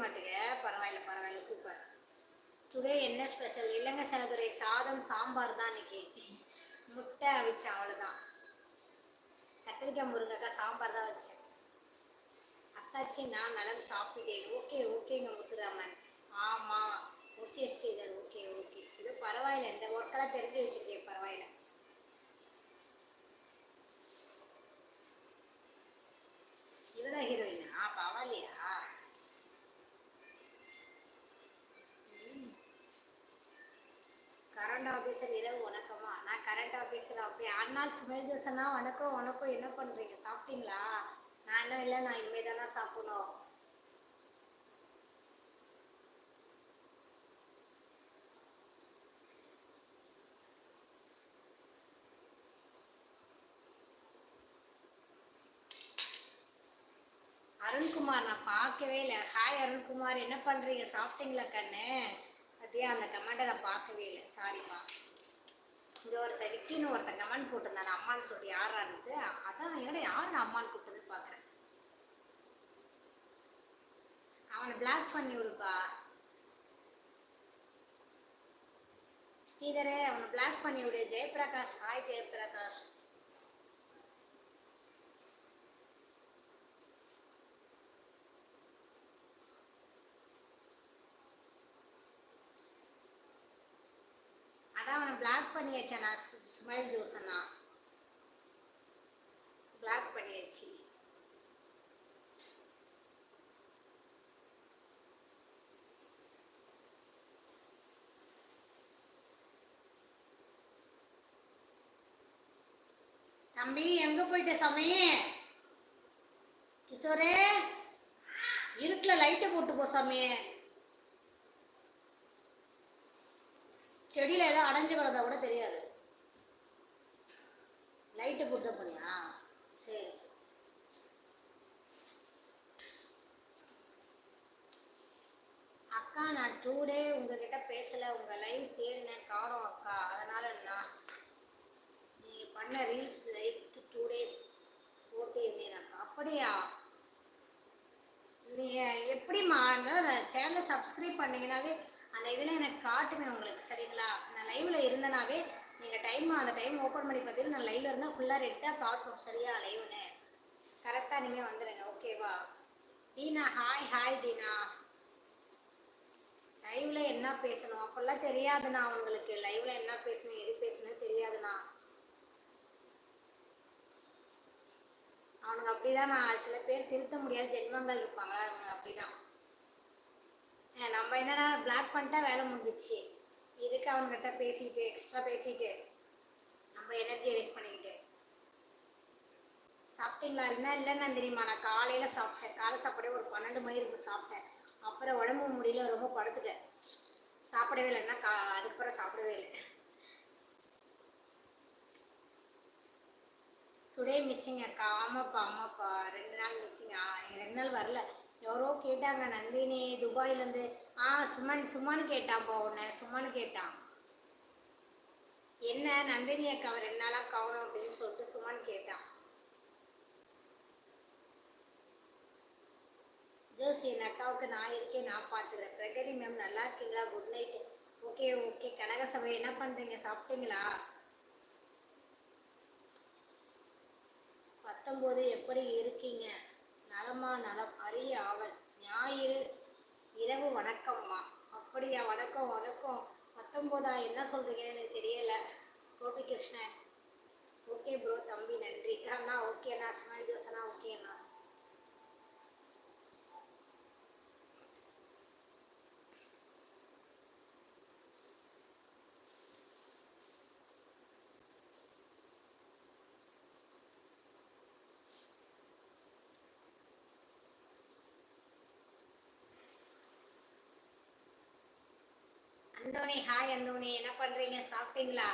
மாட்டேங்க. பரவாயில்ல பரவாயில்ல, சூப்பர். டுடே என்ன ஸ்பெஷல்? இல்லைங்க செனதுரை, சாதம் சாம்பார் தான் இன்னைக்கு. முட்டை அவிச்சேன், அவ்வளோதான். கத்திரிக்காய் முருங்கைக்காய் சாம்பார் தான் வச்சேன். அத்தாச்சி நான் நலம் சாப்பிட்டேன். ஓகே ஓகேங்க முத்துராமன். ஆமாம், ஓகே ஸ்ரீதர், ஓகே ஓகே. இது பரவாயில்ல, இந்த ஒர்க்கெல்லாம் தெரிஞ்சு வச்சுருக்கேன், பரவாயில்ல. இவதான் ஹீரோயினா? பரவாயில்லையா? கரண்ட் ஆஃபீஸர் இரவு வணக்கமா? நான் கரண்ட் ஆஃபீஸர் அப்படி அண்ணால் ஸ்மெல் ஜூஸ்னா வணக்கம் வணக்கம். என்ன பண்ணுறீங்க, சாப்பிட்டீங்களா? நான் இன்னும் இல்லை, நான் இனிமேல் தானே சாப்பிடணும். அருண்குமார் நான் பார்க்கவே இல்லை. ஹாய் அருண்குமார், என்ன பண்ணுறீங்க, சாப்பிட்டீங்களா கண்ணு? பத்தியா அந்த கமெண்ட்டை நான் பார்க்கவே இல்லை, சாரிப்பா. இங்கே ஒருத்தர் விக்கின்னு ஒருத்தர் கமெண்ட் போட்டிருந்தாங்க அம்மான்னு சொல்லி, யாரான்ட்டு. அதான் என்னடா யார் நான் அம்மான்னு கூப்பிட்டுன்னு பார்க்குறேன். அவனை பிளாக் பண்ணி விடுப்பா ஸ்ரீதரே, அவனை பிளாக் பண்ணி விடு. ஜெயபிரகாஷ், ஹாய் ஜெயபிரகாஷ். அதான் அவனை பிளாக் பண்ணி வச்சேன் நான். ஸ்மைல் ஜூஸனா பிளாக் பண்ணி வச்சு. தம்பி எங்க போயிட்ட சாமி? கிஷோரே, இருட்டில் லைட்டை போட்டு போ சாமி. செடியில் ஏதோ அடைஞ்சு கிடந்தா கூட தெரியாது. லைட்டு போட்டு போனியா? சரி சரி. அக்கா நான் 2 டே உங்ககிட்ட பேசலை. உங்கள் லைவ் தேடினேன், காணோம் அக்கா. அதனால் நான் நீங்கள் பண்ண ரீல்ஸ் லைக்கு 2 டே போட்டு இருந்தேன் அக்கா. அப்படியா? நீங்கள் எப்படிம்மா சேனலை சப்ஸ்கிரைப் பண்ணிங்கனாவே அந்த இதில் எனக்கு காட்டுங்க உங்களுக்கு, சரிங்களா? நான் லைவில் இருந்தனாவே நீங்கள் அந்த டைம் ஓப்பன் பண்ணி பார்த்தீங்கன்னா நான் லைவில் இருந்தால் ஃபுல்லாக ரெட்டாக காட்டும், சரியா? லைவ்னு கரெக்டாக நீங்கள் வந்துடுங்க, ஓகேவா? Deena, hi hi Deena. லைவில் என்ன பேசணும் அப்போல்லாம் தெரியாதுண்ணா உங்களுக்கு. லைவில் என்ன பேசணும் எது பேசணும் தெரியாதுண்ணா. அவனுங்க அப்படிதான். நான் சில பேர் திருத்த முடியாத ஜென்மங்கள் இருப்பாங்களா, அவங்க அப்படிதான். நம்ம என்னன்னா பிளாக் பண்ணிட்டா வேலை முடிஞ்சிச்சு. இதுக்கு அவங்ககிட்ட பேசிட்டு எக்ஸ்ட்ரா பேசிட்டு நம்ம எனர்ஜி வேஸ்ட் பண்ணிக்கிட்டு. சாப்பிட்டீங்களா? இல்லைன்னா தெரியுமா, நான் காலையில் சாப்பிட்டேன். காலை சாப்பாடே ஒரு 12 மணி இருக்கு சாப்பிட்டேன். அப்புறம் உடம்பு முடியல, ரொம்ப படுத்துட்டேன், சாப்பிடவே இல்லைன்னா. அதுக்கப்புறம் சாப்பிடவே இல்லை. டுடே மிஸ்ஸிங் அக்கா. ஆமாப்பா ஆமாப்பா, 2 நாள் மிஸ்ஸிங்கா? 2 நாள் வரல. எவரோ கேட்டாங்க, நந்தினி துபாயிலேருந்து. சுமன் கேட்டான்ப்பா உன்னை. சுமன் கேட்டான், என்ன நந்தினி அக்கா 2 நாளாக காணும் அப்படின்னு சொல்லிட்டு சுமன் கேட்டான். ஜோசி, என் அக்காவுக்கு நான் இருக்கேன், நான் பார்த்துக்கிறேன். பிரகதி மேம் நல்லா இருக்கீங்களா? Good night. Okay okay. Kanagasabai என்ன பண்ணுறீங்க, சாப்பிட்டீங்களா? 19 எப்படி இருக்கீங்க? நலமா? நலம், அரிய ஆவல். ஞாயிறு இரவு வணக்கம்மா. அப்படியா? வணக்கம் வணக்கம். 19 என்ன சொல்கிறீங்கன்னு எனக்கு தெரியல. Gopikrishnan, okay bro. தம்பி நன்றி அண்ணா. ஓகே அண்ணா. ஸ்மைல் ஜோசனா, ஓகே அண்ணா. அந்தோனி, ஹாய் அந்தோனி, என்ன பண்ணுறீங்க, சாப்பிட்டீங்களா?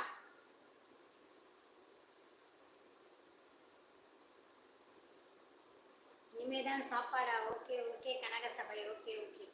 இனிமேதான் சாப்பாடா? Okay okay. Kanagasabai, okay okay.